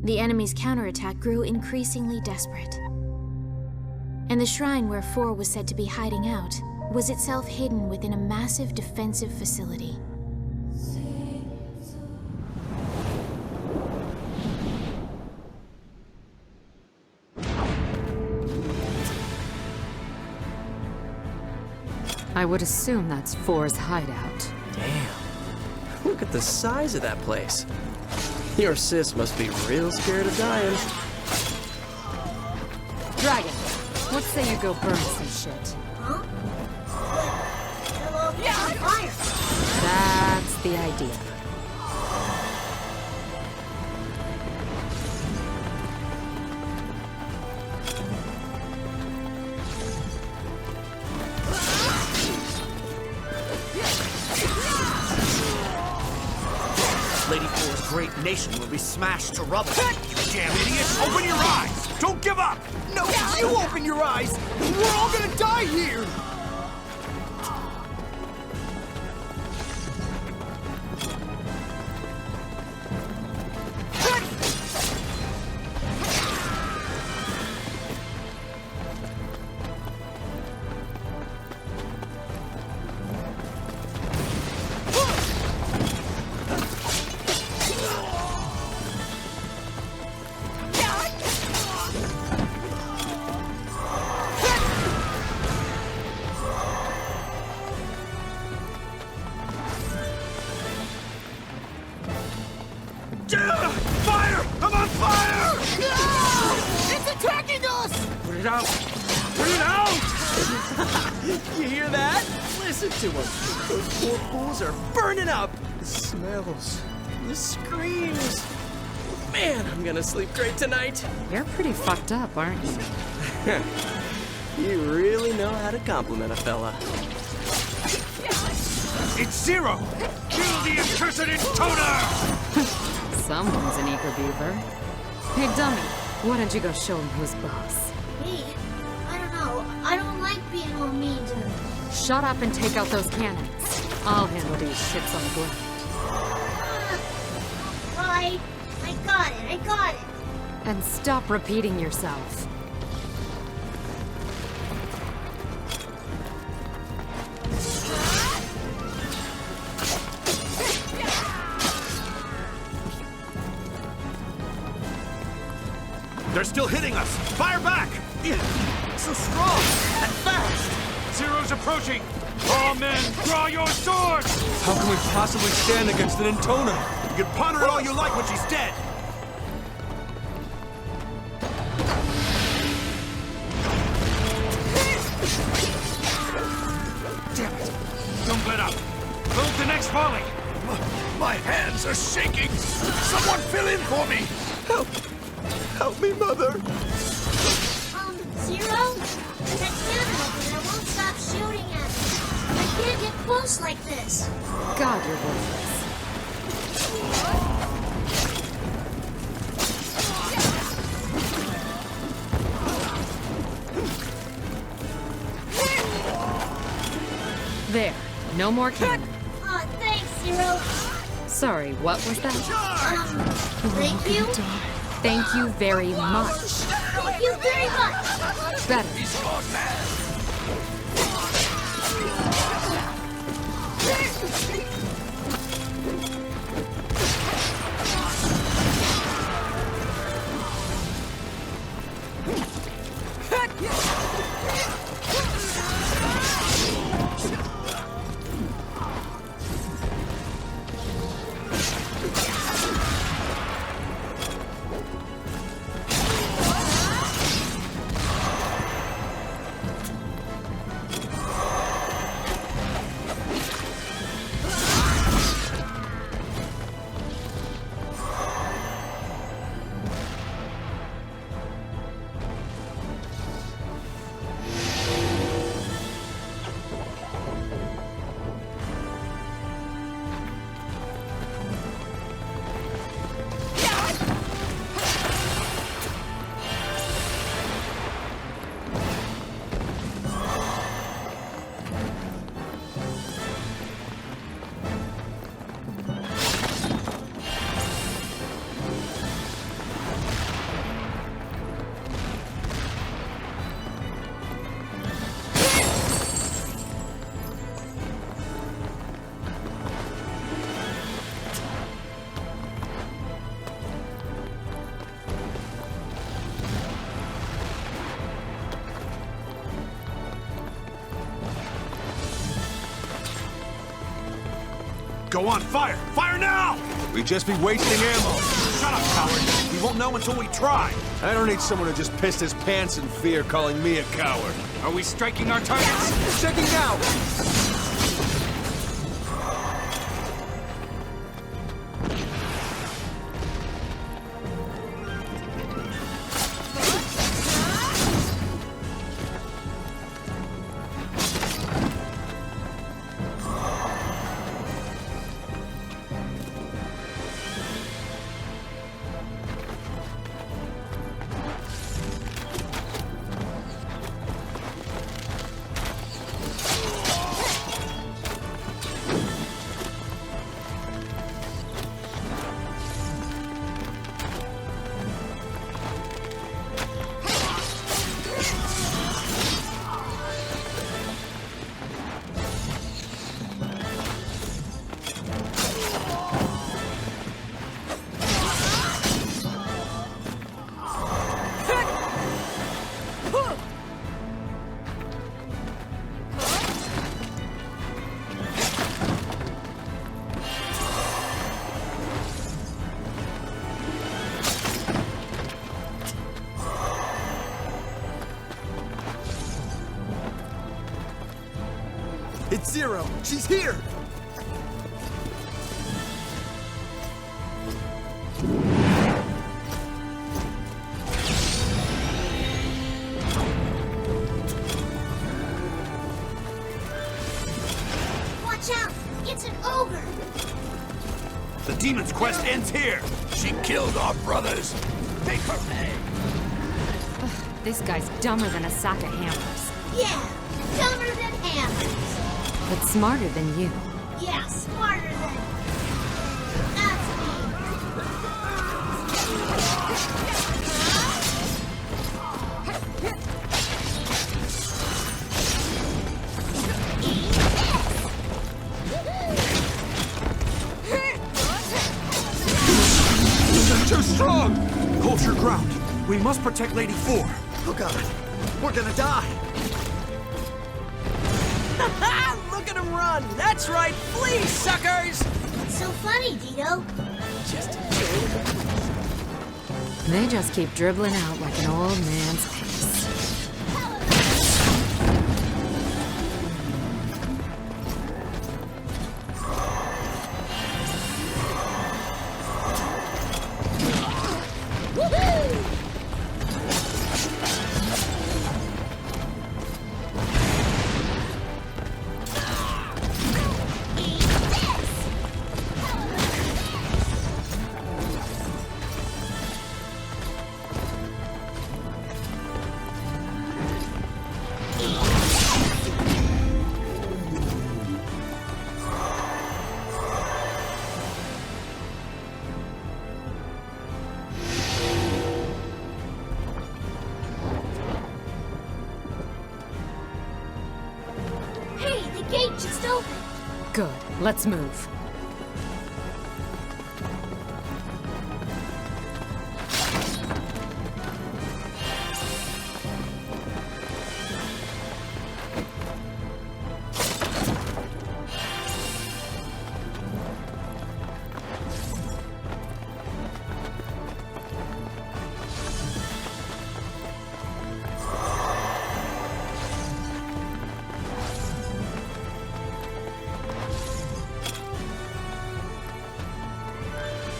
The enemy's counterattack grew increasingly desperate. And the shrine where 4 was said to be hiding out was itself hidden within a massive defensive facility. I would assume that's 4's hideout. Damn. Look at the size of that place. Your sis must be real scared of dying. Dragon, let's say you go burn some shit. Huh? But it'll all be on fire. That's the idea. Lady 4's great nation will be smashed to rubble. You damn idiot! Open your eyes! Don't give up! No, you open your eyes! We're all gonna die here! Fire! I'm on fire! It's attacking us! Put it out! Put it out! You hear that? Listen to them. Those poor fools are burning up. The smells, the screams. Man, I'm gonna sleep great tonight. You're pretty fucked up, aren't you? You really know how to compliment a fella. It's Zero! Kill the accursed intoner! Someone's an eager beaver. Hey, dummy, why don't you go show him who's boss? Me? I don't know. I don't like being all mean to him. Shut up and take out those cannons. I'll handle these shits on the ground. Right. I got it. I got it. And stop repeating yourself. They're still hitting us! Fire back! So strong and fast! Zero's approaching! All men, draw your swords! How can we possibly stand against an intoner? You can ponder it all you like when she's dead! Damn it! Don't let up! Load the next volley! My hands are shaking! Someone fill in for me! Help! Help me, Mother! Zero? That cannon over there won't stop shooting at me. I can't get close like this. God, you're worthless. There. No more cannon. Aw, thanks, Zero. Sorry, what was that? Thank you? Thank you very much. Thank you very much. Better. Go on, fire! Fire now! We'd just be wasting ammo. Shut up, coward! We won't know until we try! I don't need someone who just pissed his pants in fear calling me a coward. Are we striking our targets? Checking out! It's Zero! She's here! Watch out! It's an ogre! The demon's quest ends here! She killed our brothers! Take her pay! This guy's dumber than a sack of hammers. Yeah! Dumber than hammers! But smarter than you. Yeah, smarter than... That's me! They're too strong! Hold your ground! We must protect Lady 4! Oh god, we're gonna die! Look at him run! That's right, flee, suckers! What's so funny, Dito? Just a joke. They just keep dribbling out like an old man's piss. Hey, the gate just opened! Good. Let's move.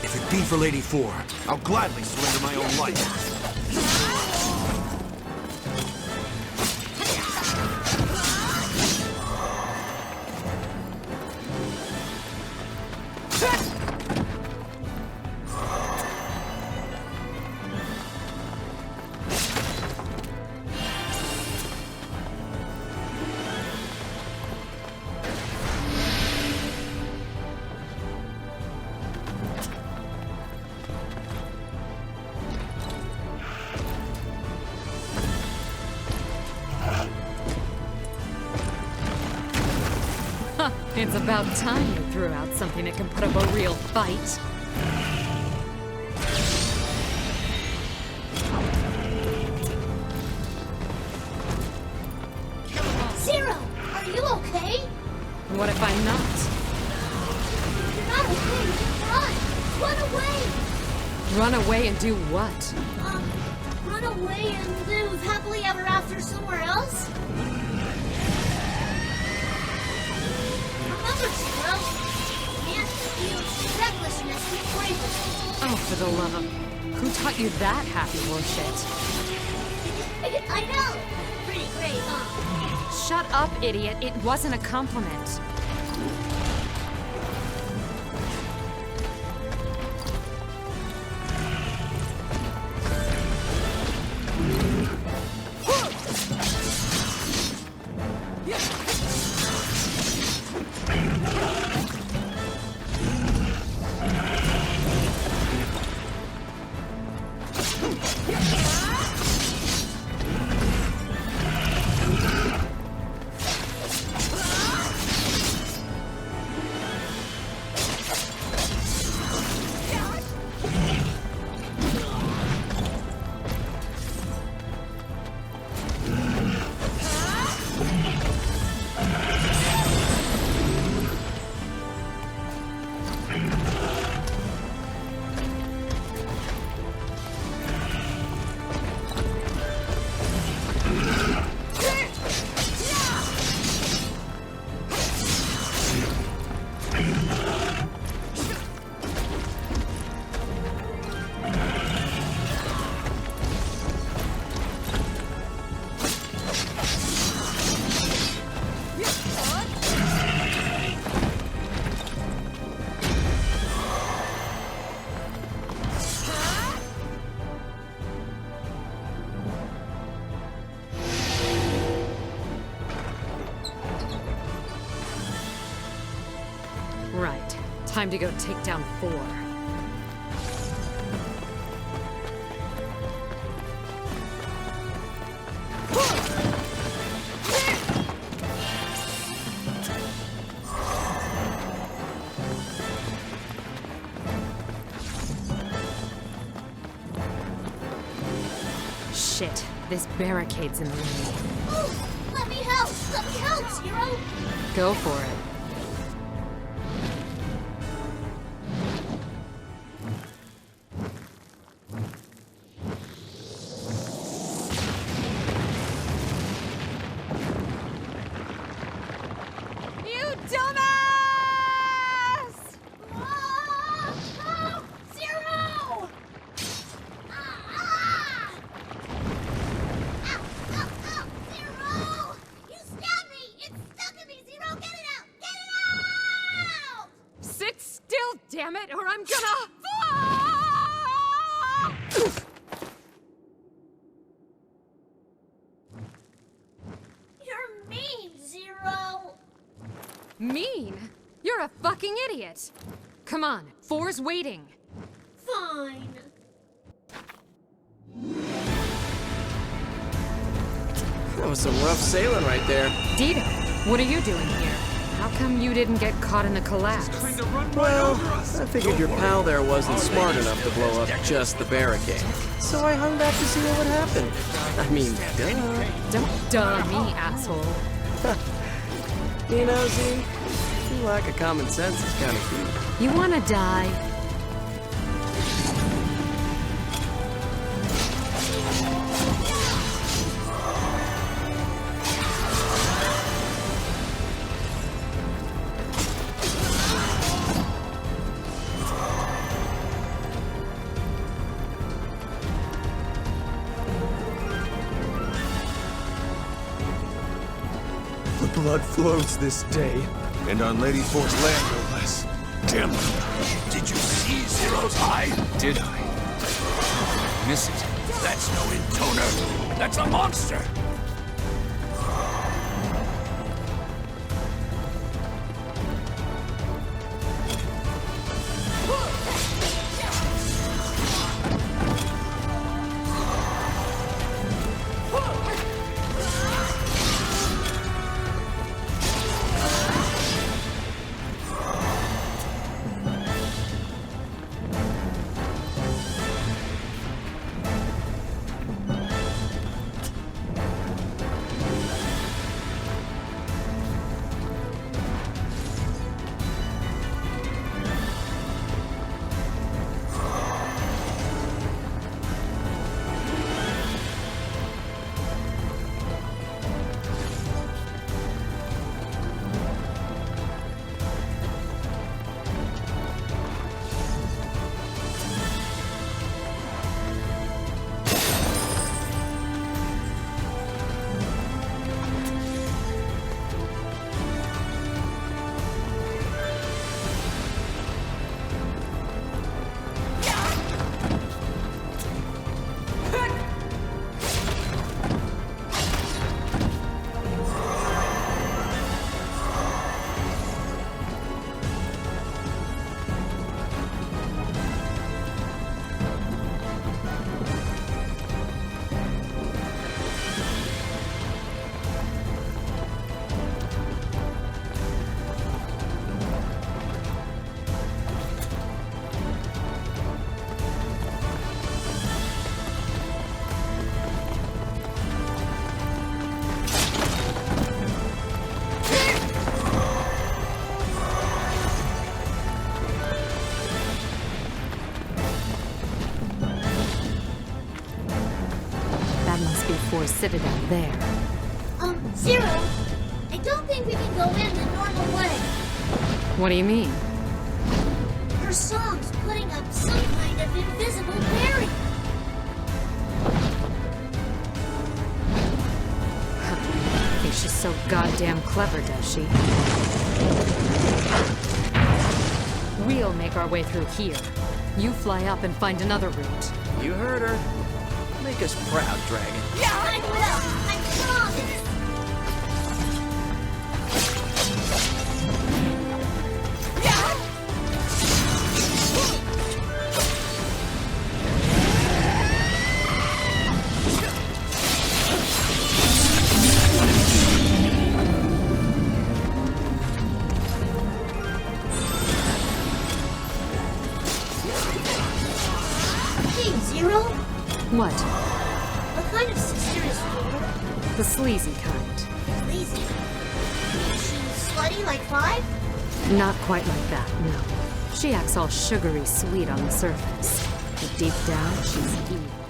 If it be for Lady 4, I'll gladly surrender my own life. It's about time you threw out something that can put up a real fight. Zero! Are you okay? What if I'm not? Run away and do what? Run away and live happily ever after somewhere else? Remember, Zero, can't use recklessness with bravery. Oh, for the love of... Who taught you that happy bullshit? I know! Pretty great, huh? Shut up, idiot. It wasn't a compliment. Right. Time to go take down 4. Shit. This barricade's in the way. Oh, let me help! Let me help, Zero! Go for it. Damn it, or I'm gonna... You're mean, Zero! Mean? You're a fucking idiot. Come on, 4's waiting. Fine. That was some rough sailing right there. Dito, what are you doing here? How come you didn't get caught in the collapse? Well, I figured your pal there wasn't smart enough to blow up just the barricade. So I hung back to see what would happen. I mean, duh. Don't duh me, asshole. You know, Z, your lack of common sense is kind of cute. You wanna die? Blood flows this day, and on Lady Force land no less. Damn it. Did you see Zero's eye? Did I? Miss it. That's no intoner. That's a monster. Four's citadel there. Zero, I don't think we can go in the normal way. What do you mean? Her song's putting up some kind of invisible barrier. Think she's so goddamn clever, does she? We'll make our way through here. You fly up and find another route. You heard her. Make us proud, Dragon. I will, I promise. Hey, Zero, What? what kind of sister is Four? The sleazy kind. Lazy. Is she slutty like Five? Not quite like that, no. She acts all sugary sweet on the surface. But deep down, she's evil.